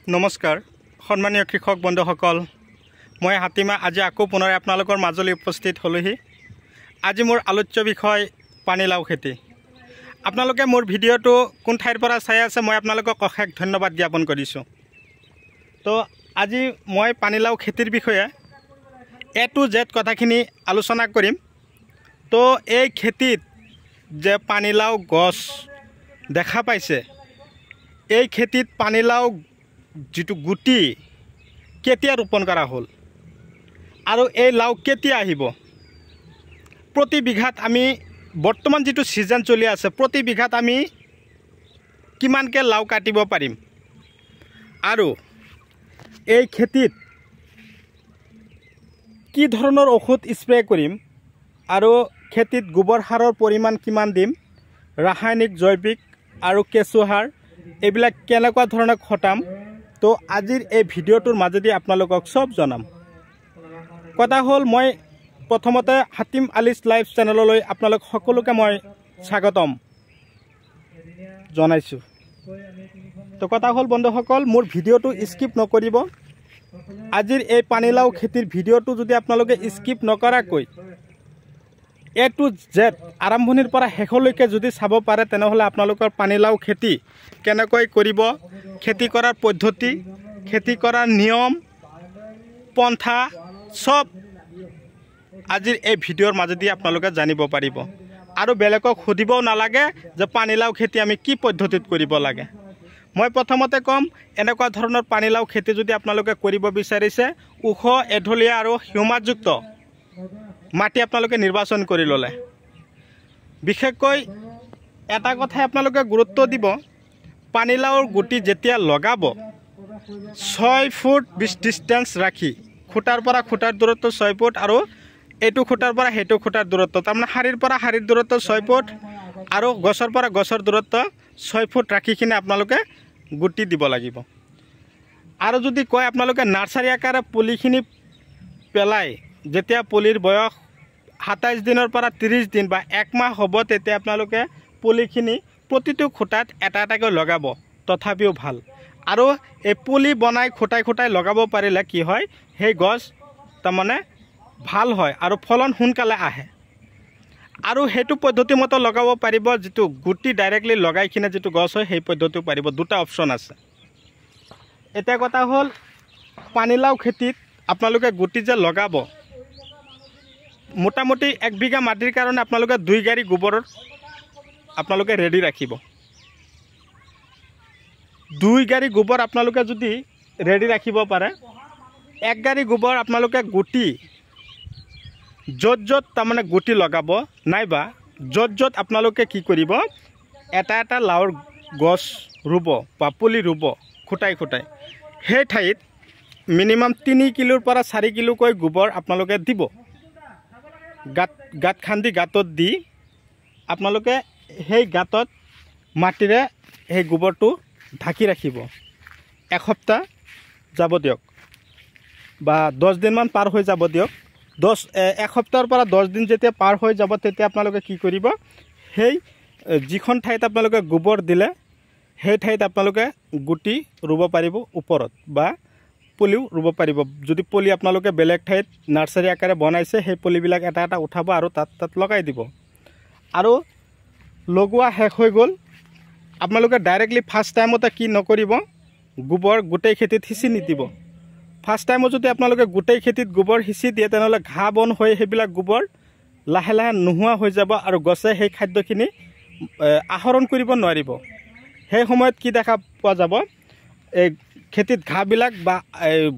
নমস্কাৰ সন্মানীয় কৃষক বন্ধুসকল মই হাতীমা আজি আকৌ পুনৰ আপোনালোকৰ মাজলৈ উপস্থিত হলোহি আজি মোৰ আলোচ্য বিষয় পানীলাও খেতি আপোনালোকে মোৰ ভিডিঅ'টো কোন ঠাইৰ পৰা চাই আছে মই আপোনালোকক অশেষ ধন্যবাদ জ্ঞাপন কৰিছোঁ তো আজি মই পানীলাও খেতিৰ বিষয়ে A to Z কথাখিনি আলোচনা কৰিম তো এই খেতিত যে পানীলাও গছ দেখা পাইছে এই খেতিত পানীলাও যেটো গুটি কেতিয়া ৰোপণ কৰা হ'ল আৰু এই লাও কেতিয়া আহিব প্ৰতি বিঘাত আমি বৰ্তমান যেটো সিজন চলি আছে প্ৰতি বিঘাত আমি কিমানকে লাও কাটিব পাৰিম আৰু এই খেতিত কি ধৰণৰ ঔষধ স্প্ৰে কৰিম আৰু খেতিত গোবৰ সাৰৰ পৰিমাণ কিমান দিম ৰাসায়নিক জৈৱিক আৰু কেঁচু সাৰ এইবিলাক কেনেকুৱা ধৰণে খটাম তো আজিৰ এই ভিডিঅ'টোৰ মাজেদি আপোনালোকক সব জনাম কথা হ'ল মই প্ৰথমতে হাতিম আলিছ লাইভ চেনেললৈ আপোনালোক সকলোকে মই স্বাগতম জনাইছোঁ তো কথা হ'ল বন্ধুসকল মোৰ ভিডিঅ'টো স্কিপ নকৰিব আজিৰ এই পানীলাও খেতিৰ ভিডিঅ'টো যদি আপোনালোকে স্কিপ নকৰাকৈ A to Z আৰম্ভণিৰ পৰা শেষলৈকে যদি চাব পাৰে তেনেহলে আপোনালোকৰ পানীলাও খেতি কেনেকৈ কৰিব খেতি কৰাৰ পদ্ধতি খেতি কৰাৰ নিয়ম পন্থা সব আজিৰ এই ভিডিঅ'ৰ মাজেদি আপোনালোকে জানিব পাৰিব আৰু বেলেগক খুদিবও নালাগে যে পানীলাও খেতি আমি কি পদ্ধতিত কৰিব লাগে মই প্ৰথমতে কম এনেকুৱা ধৰণৰ পানীলাও খেতি যদি আপোনালোকে কৰিব বিচাৰিছে উখ এঢলীয়া আৰু হিউমাসযুক্ত মাটি আপোনালোকে নিৰ্বাচন কৰি ললে বিশেষকৈ এটা কথা আপোনালোকে গুৰুত্ব দিব পানীলাওৰ গুটি যেতিয়া লগাব 6 ফুট ডিসটেন্স ৰাখি খুটাৰ পৰা খুটাৰ দূৰত্ব 6 ফুট আৰু এটো খুটাৰ পৰা হেটো খুটাৰ দূৰত্ব তাৰমানে হাৰিৰ পৰা হাৰিৰ দূৰত্ব 6 ফুট আৰু গছৰ পৰা গছৰ দূৰত্ব 6 ফুট ৰাখি কিনে আপোনালোকে গুটি দিব লাগিব আৰু যদি কয় আপোনালোকে নাৰ্সাৰী আকাৰে পুলিখিনি পেলাই যেতিয়া পুলিৰ বয়স 27 দিনৰ পৰা 30 দিন বা 1 মাহ হ'ব তেতিয়া আপোনালোকে পুলিখিনি প্ৰতিটো খুটাত এটা এটাকৈ লগাব তথাপিও ভাল আৰু এই পুলি বনাই খুটাই লগাব পাৰিলে কি হয় সেই গছ তাৰমানে ভাল হয় আৰু ফলন সোনকালে আহে আৰু হেতু পদ্ধতি মতে লগাব পাৰিব যেটো গুটি ডাইৰেক্টলি লগাই কিনে যেটো গছ হয় সেই পদ্ধতিও পাৰিব দুটা অপচন আছে এটা কথা হ'ল পানীলাও খেতিত আপোনালোকে গুটি যে লগাব মোটামুটি 1 বিঘা মাটিৰ কাৰণে আপোনালোকে 2 গাড়ী গোবৰ আপোনালোকে ৰেডি ৰাখিব 2 গাড়ী গোবৰ আপোনালোকে যদি ৰেডি ৰাখিব পাৰে 1 গাড়ী গোবৰ আপোনালোকে গুটি যত তাৰমানে গুটি লগাব নাইবা যত আপোনালোকে কি কৰিব এটা এটা লাওৰ গছ ৰুব বা পুলি ৰুব খুটাই সেই ঠাইত মিনিমাম 3 কিলোৰ পৰা 4 কিলো কৈ গোবৰ আপোনালোকে দিব গাত খান্দি গাতত দি আপোনালোকে সেই গাতত মাটিৰে সেই গোবৰটো ঢাকি ৰাখিব এসপ্তাহ যাব দিয়ক বা 10 দিন মান পাৰ হৈ যাব দিয়ক এসপ্তাহৰ পৰা 10 দিন যেতিয়া পাৰ হৈ যাব তেতিয়া আপোনালোকে কি কৰিব সেই যিখন ঠাইত আপোনালোকে গোবৰ দিলে সেই ঠাইত আপোনালোকে গুটি ৰুব পাৰিব ওপৰত বা পুলিও ৰুব পাৰিব যদি পুলি আপোনালোকে বেলেগ ঠাইত নাৰ্সাৰী আকাৰে বনাইছে সেই পুলিবিলাক এটা এটা উঠাব আৰু তাত লগাই দিব আৰু লগোৱা শেষ হৈ গ'ল আপোনালোকে ডাইৰেক্টলি ফাৰ্স্ট টাইমতে কি নকৰিব গোবৰ গোটেই খেতিত হিচি নিদিব ফাৰ্স্ট টাইমত যদি আপোনালোকে গোটেই খেতিত গোবৰ হিচি দিয়ে তেনেহলে ঘাঁ বন হৈ সেইবিলাক গোবৰ লাহে লাহে নোহোৱা হৈ যাব আৰু গছে সেই খাদ্যখিনি আহৰণ কৰিব নোৱাৰিব সেই সময়ত কি দেখা পোৱা যাব এই খেতিত ঘাঁবিলাক বা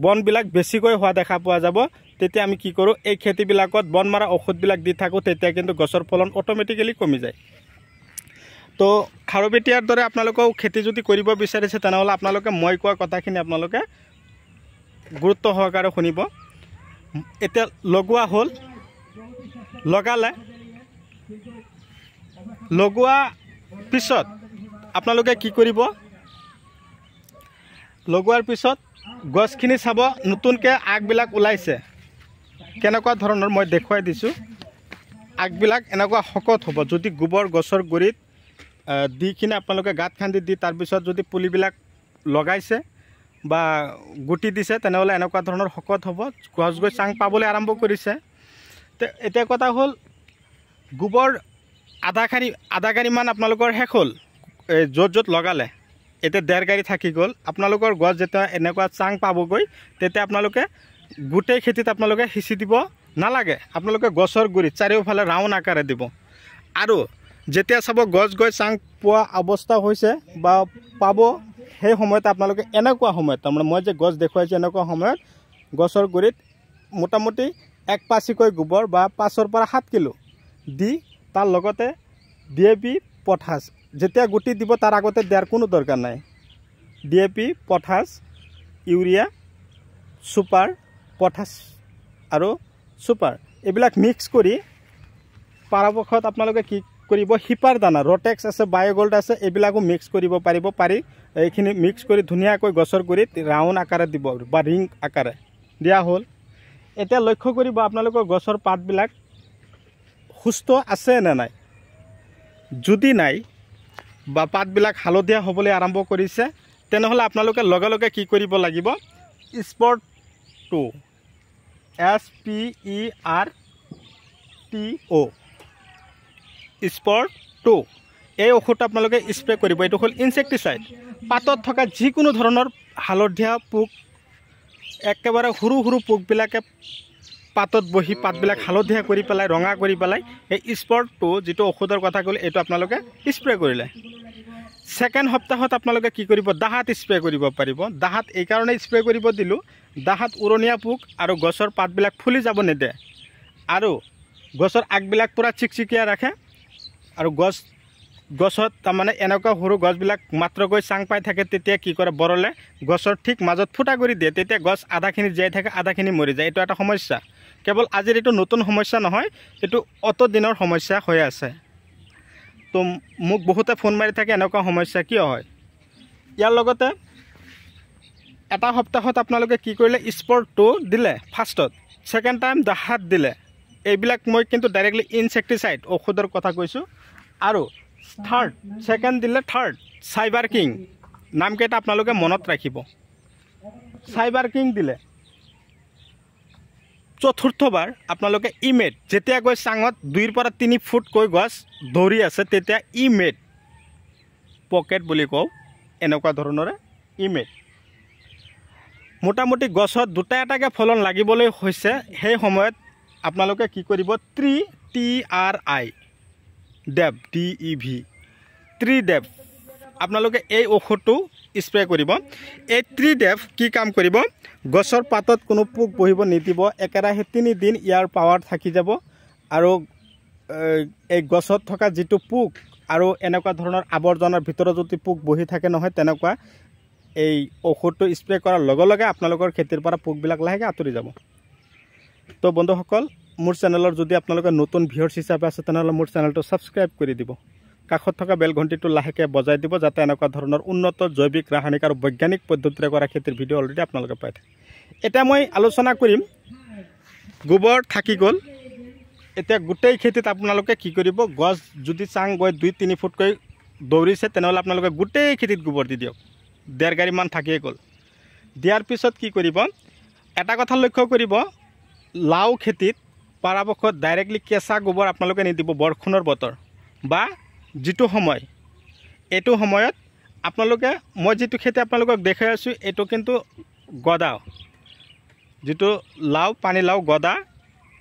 বনবিলাক বেছিকৈ হোৱা দেখা পোৱা যাব তেতিয়া আমি কি কৰোঁ এই খেতিবিলাকত বন মাৰা ঔষধবিলাক দি থাকোঁ তেতিয়া কিন্তু গছৰ ফলন অটোমেটিক্যালি কমি যায় তো খাৰবেটিয়াৰ দৰে আপোনালোকেও খেতি যদি কৰিব বিচাৰিছে তেনেহলে আপোনালোকে মই কোৱা কথাখিনি আপোনালোকে গুৰুত্ব সহকাৰে শুনিব এতিয়া লগোৱা হ'ল লগোৱা পিছত আপোনালোকে কি কৰিব লগোৱাৰ পিছত গছখিনি চাব নতুনকৈ আগবিলাক ওলাইছে কেনেকুৱা ধৰণৰ মই দেখুৱাই দিছোঁ আগবিলাক এনেকুৱা শকত হ'ব যদি গোবৰ গছৰ গুৰিত দি কিনে আপোনালোকে গাঁত খান্দি দি তাৰ পিছত যদি পুলিবিলাক লগাইছে বা গুটি দিছে তেনেহ'লে এনেকুৱা ধৰণৰ শকত হ'ব, গছ গৈ চাং পাবলৈ আৰম্ভ কৰিছে। এতিয়া কথা হ'ল গোবৰ আধা গাড়ীমান আপোনালোকৰ শেষ হ'ল, য'ত য'ত লগালে এতিয়া 1.5 গাড়ী থাকি গ'ল। আপোনালোকৰ গছ যেতিয়া এনেকুৱা চাং পাবগৈ তেতিয়া আপোনালোকে গোটেই খেতিত আপোনালোকে সিঁচি দিব নালাগে, আপোনালোকে গছৰ গুৰিত চাৰিওফালে ৰাউণ্ড আকাৰে দিব। আৰু যেতিয়া চাব গছ গৈ চাং পোৱা অৱস্থা হৈছে বা পাব, সেই সময়ত আপোনালোকে এনেকুৱা সময়ত তাৰমানে মই যে গছ দেখুৱাইছোঁ এনেকুৱা সময়ত গছৰ গুৰিত মোটামুটি 1 পাচিকৈ গোবৰ বা 5 পৰা 7 কিলো দি তাৰ লগতে DAP পটাছ, যেতিয়া গুটি দিব তাৰ আগতে দিয়াৰ কোনো দৰকাৰ নাই। DAP potash, urea, super, potash আৰু ছুপাৰ এইবিলাক মিক্স কৰি পৰাপক্ষত আপোনালোকে কি কৰিব, হিপাৰ দানা ৰটেক্স আছে, বায়'গল্ড আছে, এইবিলাকো মিক্স কৰিব পাৰিব। পাৰি এইখিনি মিক্স কৰি ধুনীয়াকৈ গছৰ গুৰিত ৰাউণ্ড আকাৰে দিব বা ৰিং আকাৰে দিয়া হ'ল। এতিয়া লক্ষ্য কৰিব আপোনালোকৰ গছৰ পাতবিলাক সুস্থ আছে নে নাই। যদি নাই বা পাতবিলাক হালধীয়া হ'বলৈ আৰম্ভ কৰিছে তেনেহ'লে আপোনালোকে লগে লগে কি কৰিব লাগিব, স্পট 2 SPERTO স্পট 2 এই ঔষধটো আপোনালোকে স্প্ৰে কৰিব। এইটো হ'ল ইনচেক্টিচাইড। পাতত থকা যিকোনো ধৰণৰ হালধীয়া পোক, একেবাৰে সৰু সৰু পোকবিলাকে পাতত বহি পাতবিলাক হালধীয়া কৰি পেলাই, ৰঙা কৰি পেলাই, এই স্পট 2 যিটো ঔষধৰ কথা ক'লে এইটো আপোনালোকে স্প্ৰে কৰিলে। ছেকেণ্ড সপ্তাহত আপোনালোকে কি কৰিব, দাহাত স্প্ৰে কৰিব পাৰিব। দাহাত এইকাৰণে স্প্ৰে কৰিব দিলোঁ, দাহাত উৰণীয়া পোক আৰু গছৰ পাতবিলাক ফুলি যাব নিদিয়ে আৰু গছৰ আগবিলাক পূৰা চিকচিকীয়া ৰাখে। আৰু গছত তাৰমানে এনেকুৱা সৰু গছবিলাক মাত্ৰকৈ চাং পাই থাকে, তেতিয়া কি কৰে, বৰলে গছৰ ঠিক মাজত ফুটা কৰি দিয়ে, তেতিয়া গছ আধাখিনি জীয়াই থাকে, আধাখিনি মৰি যায়। এইটো এটা সমস্যা, কেৱল আজিৰ এইটো নতুন সমস্যা নহয়, এইটো অত দিনৰ সমস্যা হৈ আছে। তো মোক বহুতে ফোন মাৰি থাকে এনেকুৱা সমস্যা কিয় হয়। ইয়াৰ লগতে এটা সপ্তাহত আপোনালোকে কি কৰিলে, স্পট 2 দিলে ফাৰ্ষ্টত, ছেকেণ্ড টাইম দাহাত দিলে। এইবিলাক মই কিন্তু ডাইৰেক্টলি ইনচেক্টিচাইড ঔষধৰ কথা কৈছোঁ। আৰু ছেকেণ্ড দিলে থাৰ্ড চাইবাৰ কিং, নামকেইটা আপোনালোকে মনত ৰাখিব। চাইবাৰ কিং দিলে। চতুৰ্থবাৰ আপোনালোকে ইমেড, যেতিয়া গৈ চাঙত 2 পৰা 3 ফুটকৈ গছ ধৰি আছে তেতিয়া ইমেড পকেট বুলি কওঁ, এনেকুৱা ধৰণৰে ইমেড। মোটামুটি গছত 2টা এটাকৈ ফলন লাগিবলৈ হৈছে, সেই সময়ত আপোনালোকে কি কৰিব, TRI ডেভ DEV 3 ডেভ আপোনালোকে এই ঔষধটো স্প্ৰে কৰিব। এই 3 ডেভ কি কাম কৰিব, গছৰ পাতত কোনো পোক বহিব নিদিব, একেৰাহে 3 দিন ইয়াৰ পাৱাৰ থাকি যাব। আৰু এই গছত থকা যিটো পোক আৰু এনেকুৱা ধৰণৰ আৱৰ্জনাৰ ভিতৰত যদি পোক বহি থাকে নহয়, তেনেকুৱা এই ঔষধটো স্প্ৰে কৰাৰ লগে লগে আপোনালোকৰ খেতিৰ পৰা পোকবিলাক লাহেকৈ আঁতৰি যাব। তো বন্ধুসকল, মোৰ চেনেলৰ যদি আপোনালোকে নতুন ভিউৱাৰ্ছ হিচাপে আছে তেনেহ'লে মোৰ চেনেলটো ছাবস্ক্ৰাইব কৰি দিব, কাষত থকা বেল ঘণ্টিটো লাহেকৈ বজাই দিব, যাতে এনেকুৱা ধৰণৰ উন্নত জৈৱিক, ৰাসায়নিক আৰু বৈজ্ঞানিক পদ্ধতিৰে কৰা খেতিৰ ভিডিঅ' অলৰেডি আপোনালোকে পাই থাকে। এতিয়া মই আলোচনা কৰিম, গোবৰ থাকি গ'ল, এতিয়া গোটেই খেতিত আপোনালোকে কি কৰিব, গছ যদি চাং গৈ 2-3 ফুটকৈ দৌৰিছে তেনেহ'লে আপোনালোকে গোটেই খেতিত গোবৰ দি দিয়ক। 1.5 গাড়ীমান থাকিয়ে গ'ল। দিয়াৰ পিছত কি কৰিব, এটা কথা লক্ষ্য কৰিব, লাও খেতিত পৰাপক্ষত ডাইৰেক্টলি কেঁচা গোবৰ আপোনালোকে নিদিব। বৰষুণৰ বতৰ বা যিটো সময়, এইটো সময়ত আপোনালোকে, মই যিটো খেতি আপোনালোকক দেখাই আছোঁ এইটো কিন্তু গদা, যিটো লাও, পানীলাও গদা,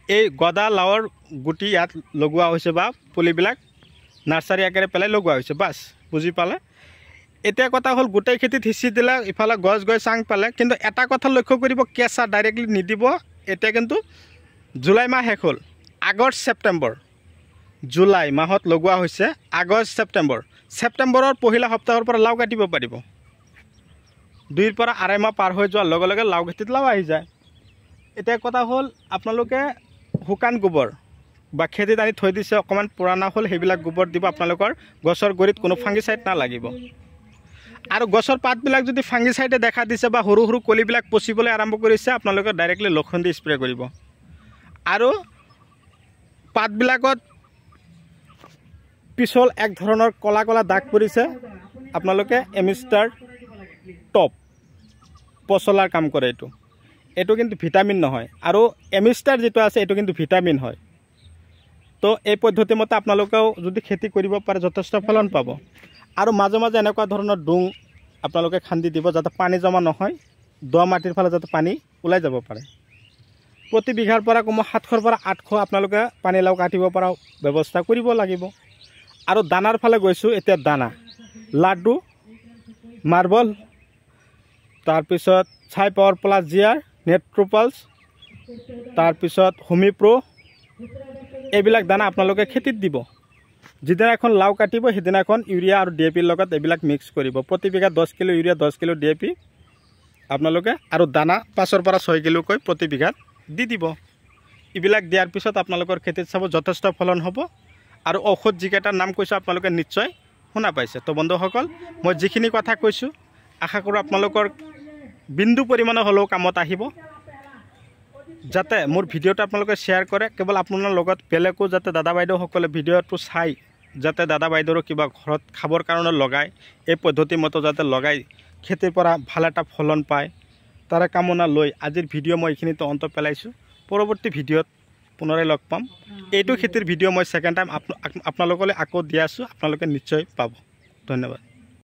এই গদা লাওৰ গুটি ইয়াত লগোৱা হৈছে বা পুলিবিলাক নাৰ্চাৰী আকাৰে পেলাই লগোৱা হৈছে, বাছ বুজি পালে। এতিয়া কথা হ'ল, গোটেই খেতিত সিঁচি দিলে, ইফালে গছ গৈ চাং পালে, কিন্তু এটা কথা লক্ষ্য কৰিব, কেঁচা ডাইৰেক্টলি নিদিব। এতিয়া কিন্তু জুলাই মাহ শেষ হ'ল, আগষ্ট ছেপ্টেম্বৰ, জুলাই মাহত লগোৱা হৈছে, আগষ্ট ছেপ্টেম্বৰৰ পহিলা সপ্তাহৰ পৰা লাও কাটিব পাৰিব। 2 পৰা 2.5 মাহ পাৰ হৈ যোৱাৰ লগে লগে লাও খেতিত লাও আহি যায়। এতিয়া কথা হ'ল, আপোনালোকে শুকান গোবৰ বা খেতিত আনি থৈ দিছে, অকণমান পুৰণা হ'ল, সেইবিলাক গোবৰ দিব। আপোনালোকৰ গছৰ গুৰিত কোনো ফাংগিচাইড নালাগিব। আৰু গছৰ পাতবিলাক যদি ফাংগিচাইডে দেখা দিছে বা সৰু সৰু কলিবিলাক পচিবলৈ আৰম্ভ কৰিছে, আপোনালোকে ডাইৰেক্টলি লক্ষণ দি স্প্ৰে কৰিব। আৰু পাতবিলাকত পিছল এক ধৰণৰ কলা কলা দাগ পৰিছে, আপোনালোকে এমিষ্টাৰ টপ পচলাৰ কাম কৰে এইটো কিন্তু ভিটামিন নহয় আৰু এমিষ্টাৰ যেটো আছে এইটো কিন্তু ভিটামিন হয় তো এই পদ্ধতি মতে আপোনালোকেও যদি খেতি কৰিব পাৰে যথেষ্ট ফলন পাব আৰু মাজে মাজে এনেকুৱা ধৰণৰ ডুং আপোনালোকে খান্দি দিব যাতে পানী জমা নহয় দ মাটিৰ ফালে যাতে পানী ওলাই যাব পাৰে প্ৰতি বিঘাৰ পৰা কম 700 পৰা 800 আপোনালোকে পানীলাও কাটিব পৰা ব্যৱস্থা কৰিব লাগিব আৰু দানাৰ ফালে গৈছো এতিয়া দানা লাড্ডু মাৰ্বল তাৰপিছত ছাই পাৱাৰ প্লাস জিআৰ নেট্ৰোপালছ তাৰপিছত হোমিপ্ৰো এইবিলাক দানা আপোনালোকে খেতিত দিব যিদিনা এখন লাও কাটিব সেইদিনা এখন ইউৰিয়া আৰু ডিএপিৰ লগত এইবিলাক মিক্স কৰিব প্ৰতি বিঘা 10 কিলো ইউৰিয়া 10 কিলো ডিএপি আপোনালোকে আৰু দানা 5 পৰা 6 কিলো কৈ প্ৰতি বিঘাত দি দিব ইবিলাক দিয়াৰ পিছত আপোনালোকৰ খেতিত চাব যথেষ্ট ফলন হ'ব আৰু ঔষধ যিকেইটাৰ নাম কৈছো আপোনালোকে নিশ্চয় শুনা পাইছে তো বন্ধুসকল মই যিখিনি কথা কৈছো আশা কৰো আপোনালোকৰ বিন্দু পৰিমাণৰ হলেও কামত আহিব যাতে মোৰ ভিডিওটো আপোনালোকে শেয়াৰ কৰে কেৱল আপোনাৰ লগত বেলেগো যাতে দাদা বাইদেউ সকলে ভিডিওটো চাই যাতে দাদা বাইদেউৰ কিবা ঘৰত খাবৰ কাৰণে লগাই এই পদ্ধতি মতে যাতে লগাই খেতিৰ পৰা ভাল এটা ফলন পায় তাৰে কামনা লৈ আজিৰ ভিডিও মই এইখিনিতে অন্ত পেলাইছো পৰৱৰ্তী ভিডিওত পুনৰাই লগ পাম এইটো খেতিৰ ভিডিও মই সেকেন্ড টাইম আপোনালোকলৈ আকৌ দি আছো আপোনালোকে নিশ্চয় পাব ধন্যবাদ।